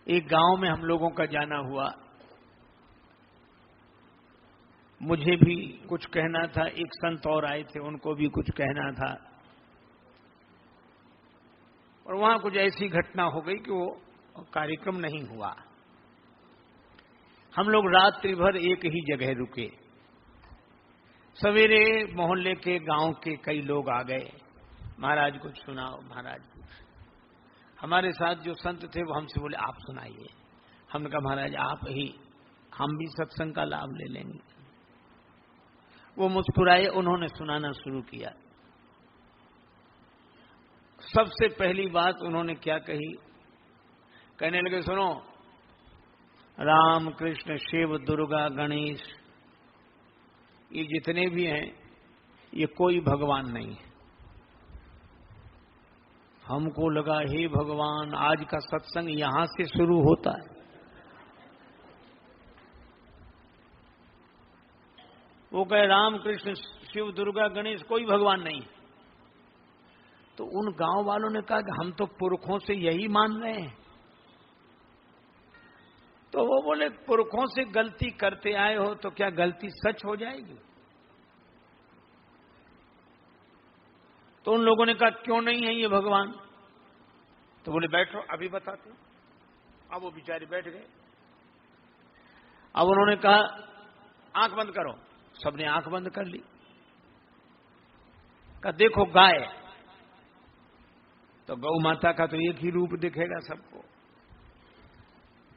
एक गांव में हम लोगों का जाना हुआ। मुझे भी कुछ कहना था, एक संत और आए थे, उनको भी कुछ कहना था। और वहां कुछ ऐसी घटना हो गई कि वो कार्यक्रम नहीं हुआ। हम लोग रात्रि भर एक ही जगह रुके। सवेरे मोहल्ले के गांव के कई लोग आ गए, महाराज कुछ सुनाओ, महाराज कुछ। हमारे साथ जो संत थे वो हमसे बोले आप सुनाइए। हमने कहा महाराज आप ही, हम भी सत्संग का लाभ ले लेंगे। वो मुस्कुराए, उन्होंने सुनाना शुरू किया। सबसे पहली बात उन्होंने क्या कही, कहने लगे सुनो, राम कृष्ण शिव दुर्गा गणेश ये जितने भी हैं ये कोई भगवान नहीं है। हमको लगा हे भगवान, आज का सत्संग यहां से शुरू होता है। वो कहे राम कृष्ण शिव दुर्गा गणेश कोई भगवान नहीं है। तो उन गांव वालों ने कहा कि हम तो पुरखों से यही मान रहे हैं। तो वो बोले पुरखों से गलती करते आए हो तो क्या गलती सच हो जाएगी? तो उन लोगों ने कहा क्यों नहीं है ये भगवान? तो बोले बैठो अभी बताते। अब वो बेचारे बैठ गए। अब उन्होंने कहा आंख बंद करो। सबने आंख बंद कर ली। कहा देखो गाय, तो गौ माता का तो एक ही रूप दिखेगा सबको।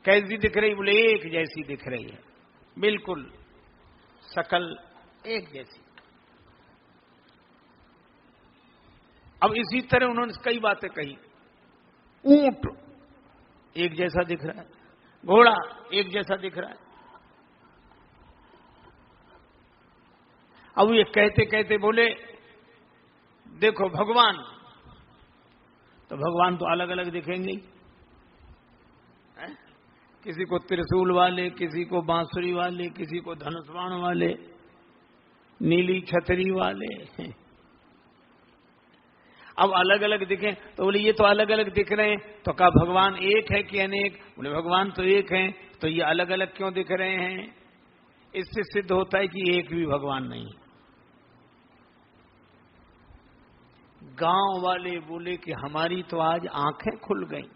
कैसी दिख रही? बोले एक जैसी दिख रही है, बिल्कुल शकल एक जैसी। अब इसी तरह उन्होंने कई बातें कही। ऊंट एक जैसा दिख रहा है, घोड़ा एक जैसा दिख रहा है। अब ये कहते कहते बोले देखो भगवान, तो भगवान तो अलग अलग दिखेंगे ही। किसी को त्रिशूल वाले, किसी को बांसुरी वाले, किसी को धनुष बाण वाले, नीली छतरी वाले। अब अलग अलग दिखे तो बोले ये तो अलग अलग दिख रहे हैं। तो कहा भगवान एक है कि अनेक? बोले भगवान तो एक है, तो ये अलग अलग क्यों दिख रहे हैं? इससे सिद्ध होता है कि एक भी भगवान नहीं। गांव वाले बोले कि हमारी तो आज आंखें खुल गई।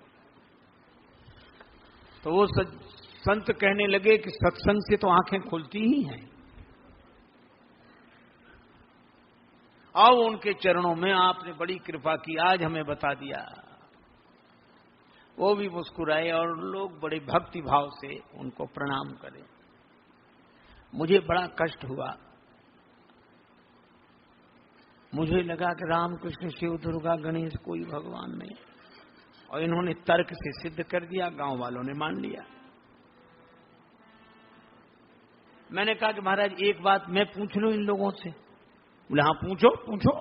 तो वो संत कहने लगे कि सत्संग से तो आंखें खुलती ही हैं। आओ उनके चरणों में, आपने बड़ी कृपा की, आज हमें बता दिया। वो भी मुस्कुराए और लोग बड़े भक्ति भाव से उनको प्रणाम करें। मुझे बड़ा कष्ट हुआ। मुझे लगा कि राम कृष्ण शिव दुर्गा गणेश कोई भगवान नहीं, और इन्होंने तर्क से सिद्ध कर दिया, गांव वालों ने मान लिया। मैंने कहा कि महाराज एक बात मैं पूछ लूं इन लोगों से? बोले हाँ पूछो पूछो।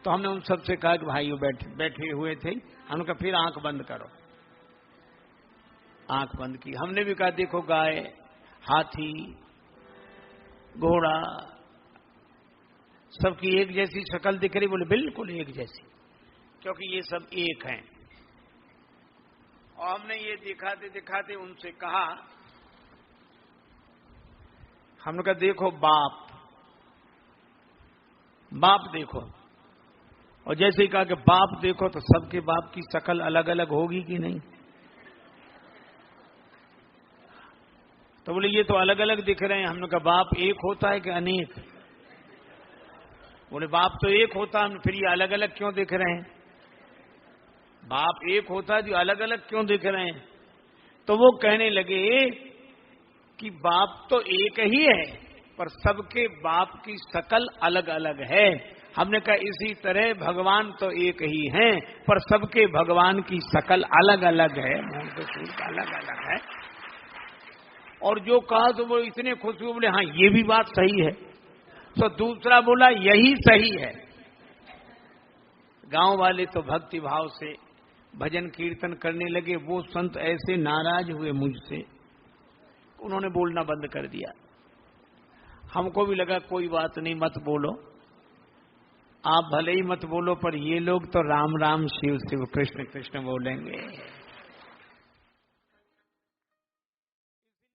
तो हमने उन सबसे कहा कि भाइयों बैठे हुए थे, हमने कहा फिर आंख बंद करो। आंख बंद की। हमने भी कहा देखो गाय, हाथी, घोड़ा सबकी एक जैसी शक्ल दिख रही? बोले बिल्कुल एक जैसी, क्योंकि ये सब एक हैं। और हमने ये दिखाते दिखाते उनसे कहा, हमने कहा देखो बाप, बाप देखो। और जैसे ही कहा कि बाप देखो, तो सबके बाप की शक्ल अलग अलग होगी कि नहीं? तो बोले ये तो अलग अलग दिख रहे हैं। हमने कहा बाप एक होता है कि अनेक? बोले बाप तो एक होता है, फिर ये अलग अलग क्यों दिख रहे हैं? बाप एक होता है, जो अलग अलग क्यों दिख रहे हैं? तो वो कहने लगे कि बाप तो एक ही है, पर सबके बाप की शक्ल अलग अलग है। हमने कहा इसी तरह भगवान तो एक ही हैं, पर सबके भगवान की शक्ल अलग अलग है, अलग अलग है। और जो कहा तो वो इतने खुश हुए, बोले हाँ ये भी बात सही है। तो दूसरा बोला यही सही है। गांव वाले तो भक्ति भाव से भजन कीर्तन करने लगे। वो संत ऐसे नाराज हुए मुझसे, उन्होंने बोलना बंद कर दिया। हमको भी लगा कोई बात नहीं, मत बोलो। आप भले ही मत बोलो, पर ये लोग तो राम राम शिव शिव कृष्ण कृष्ण बोलेंगे।